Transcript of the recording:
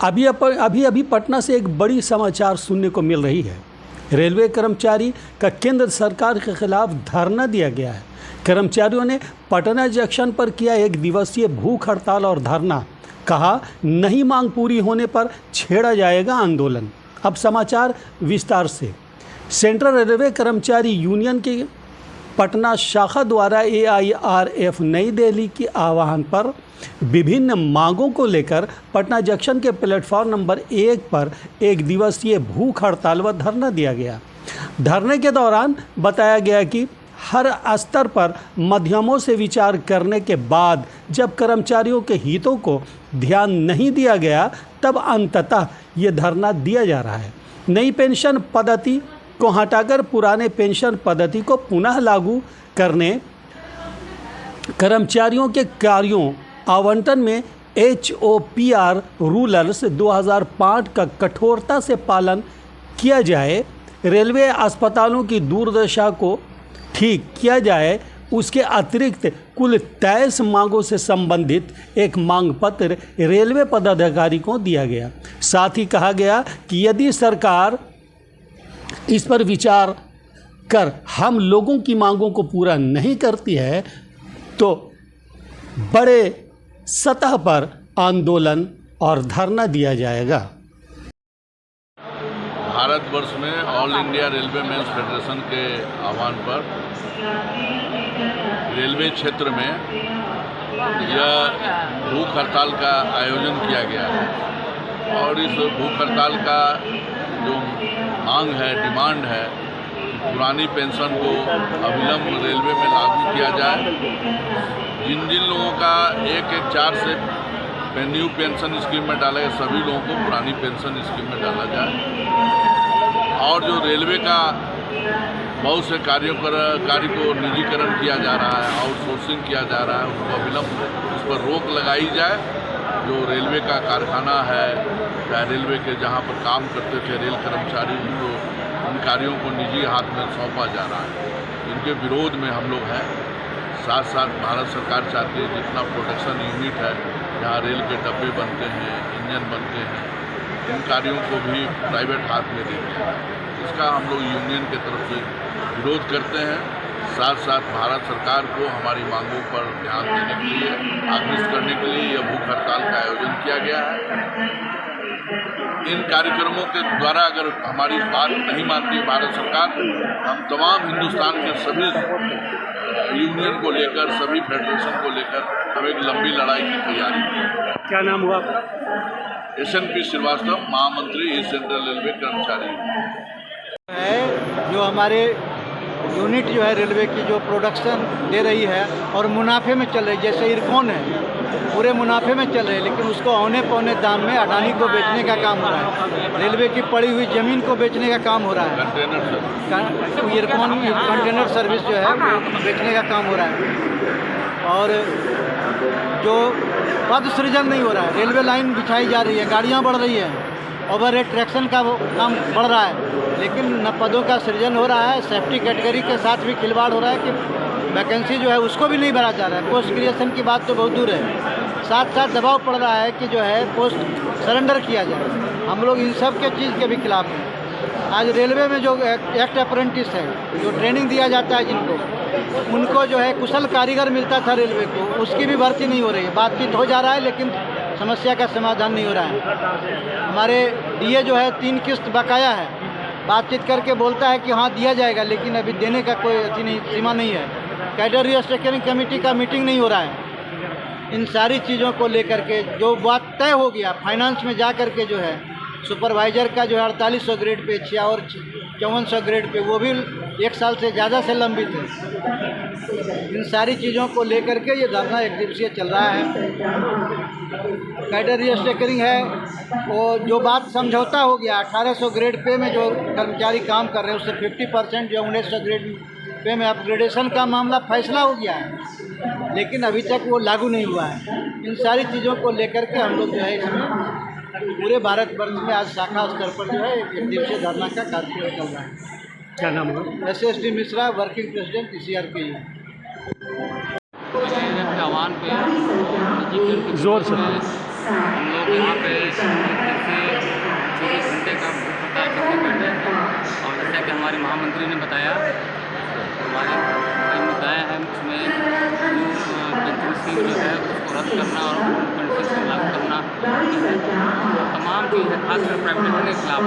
अभी पटना से एक बड़ी समाचार सुनने को मिल रही है। रेलवे कर्मचारी का केंद्र सरकार के खिलाफ धरना दिया गया है। कर्मचारियों ने पटना जंक्शन पर किया 1 दिवसीय भूख हड़ताल और धरना। कहा, नहीं मांग पूरी होने पर छेड़ा जाएगा आंदोलन। अब समाचार विस्तार से। सेंट्रल रेलवे कर्मचारी यूनियन के पटना शाखा द्वारा AIRF नई दिल्ली के आह्वान पर विभिन्न मांगों को लेकर पटना जंक्शन के प्लेटफॉर्म नंबर 1 पर 1 दिवसीय भूख हड़ताल व धरना दिया गया। धरने के दौरान बताया गया कि हर स्तर पर माध्यमों से विचार करने के बाद जब कर्मचारियों के हितों को ध्यान नहीं दिया गया, तब अंततः ये धरना दिया जा रहा है। नई पेंशन पद्धति को हटाकर पुराने पेंशन पद्धति को पुनः लागू करने, कर्मचारियों के कार्यों आवंटन में HOPR रूल्स 2005 का कठोरता से पालन किया जाए, रेलवे अस्पतालों की दुर्दशा को ठीक किया जाए। उसके अतिरिक्त कुल 23 मांगों से संबंधित एक मांग पत्र रेलवे पदाधिकारी को दिया गया। साथ ही कहा गया कि यदि सरकार इस पर विचार कर हम लोगों की मांगों को पूरा नहीं करती है तो बड़े सतह पर आंदोलन और धरना दिया जाएगा। भारतवर्ष में all India railway men's federation के आह्वान पर रेलवे क्षेत्र में यह भूख हड़ताल का आयोजन किया गया है और इस भूख हड़ताल का जो मांग है, डिमांड है, पुरानी पेंशन को अविलंब रेलवे में लागू किया जाए। जिन जिन लोगों का 114 से न्यू पेंशन स्कीम में डाला गया, सभी लोगों को पुरानी पेंशन स्कीम में डाला जाए। और जो रेलवे का बहुत से कार्य को निजीकरण किया जा रहा है, आउटसोर्सिंग किया जा रहा है, उसको अविलंब उस पर रोक लगाई जाए। जो रेलवे का कारखाना है या रेलवे के जहाँ पर काम करते थे रेल कर्मचारी, उनको उन कार्यों को निजी हाथ में सौंपा जा रहा है। इनके विरोध में हम लोग हैं। साथ साथ भारत सरकार चाहती है जितना प्रोडक्शन यूनिट है, जहाँ रेल के डब्बे बनते हैं, इंजन बनते हैं, इन कार्यों को भी प्राइवेट हाथ में दे दिया है। इसका हम लोग यूनियन के तरफ से विरोध करते हैं। साथ साथ भारत सरकार को हमारी मांगों पर ध्यान देने के लिए, आग्रहित करने के लिए यह भूख हड़ताल का आयोजन किया गया है। इन कार्यक्रमों के द्वारा अगर हमारी बात नहीं मानती भारत सरकार, हम तमाम हिंदुस्तान के सभी यूनियन को लेकर, सभी फेडरेशन को लेकर हम एक लंबी लड़ाई की तैयारी की। क्या नाम हुआ? SNP श्रीवास्तव, महामंत्री ईस्ट सेंट्रल रेलवे कर्मचारी है। जो हमारे यूनिट जो है रेलवे की जो प्रोडक्शन दे रही है और मुनाफे में चल रही, जैसे इरकॉन है पूरे मुनाफे में चल रहे, लेकिन उसको औने पौने दाम में अडानी को बेचने का काम हो रहा है। रेलवे की पड़ी हुई ज़मीन को बेचने का काम हो रहा है। इरकॉन कंटेनर सर्विस जो है वो बेचने का काम हो रहा है और जो पद सृजन नहीं हो रहा है। रेलवे लाइन बिछाई जा रही है, गाड़ियाँ बढ़ रही है, ओवर हेड ट्रैक्शन का काम बढ़ रहा है, लेकिन न पदों का सृजन हो रहा है। सेफ्टी कैटेगरी के साथ भी खिलवाड़ हो रहा है कि वैकेंसी जो है उसको भी नहीं भरा जा रहा है। पोस्ट क्रिएशन की बात तो बहुत दूर है। साथ साथ दबाव पड़ रहा है कि जो है पोस्ट सरेंडर किया जाए। हम लोग इन सब के चीज़ के भी खिलाफ हैं। आज रेलवे में जो एक्ट अप्रेंटिस है, जो ट्रेनिंग दिया जाता है जिनको, उनको जो है कुशल कारीगर मिलता था रेलवे को, उसकी भी भर्ती नहीं हो रही है। बातचीत हो जा रहा है लेकिन समस्या का समाधान नहीं हो रहा है। हमारे DA जो है 3 किस्त बकाया है, बातचीत करके बोलता है कि हाँ दिया जाएगा, लेकिन अभी देने का कोई अति नहीं, सीमा नहीं है। कैडर रिस्ट्रक्चरिंग कमेटी का मीटिंग नहीं हो रहा है। इन सारी चीज़ों को लेकर के जो बात तय हो गया, फाइनेंस में जा कर के जो है सुपरवाइज़र का जो है 4800 ग्रेड पे, 5400 ग्रेड पे, वो भी 1 साल से ज़्यादा से लंबित है। इन सारी चीज़ों को लेकर के ये धरना 1 दिवसीय चल रहा है। कैडर रिस्ट्रक्चरिंग है, वो जो बात समझौता हो गया 1800 ग्रेड पे में जो कर्मचारी काम कर रहे हैं उससे 50% जो 1900 ग्रेड पे में अपग्रेडेशन का मामला फैसला हो गया है, लेकिन अभी तक वो लागू नहीं हुआ है। इन सारी चीज़ों को लेकर के हम लोग जो है इसमें पूरे भारतवर्ष में आज शाखा स्तर पर जो है 1 दिवसीय धरना का कार्यक्रम चल रहा है। क्या नाम है? SSD Mishra, working president ECRP। आह्वान पे जोर से हम लोग यहाँ पे करके बैठ जाते हैं। और जैसा कि हमारे महामंत्री ने बताया, हमारे कई मुद्दाएँ हैं, उसमें पेंशन स्कीम जो है उसको रद्द करना और पेंशन स्कीम लागू करना तमाम चीज़ें, खासकर प्राइवेटाइजेशन के खिलाफ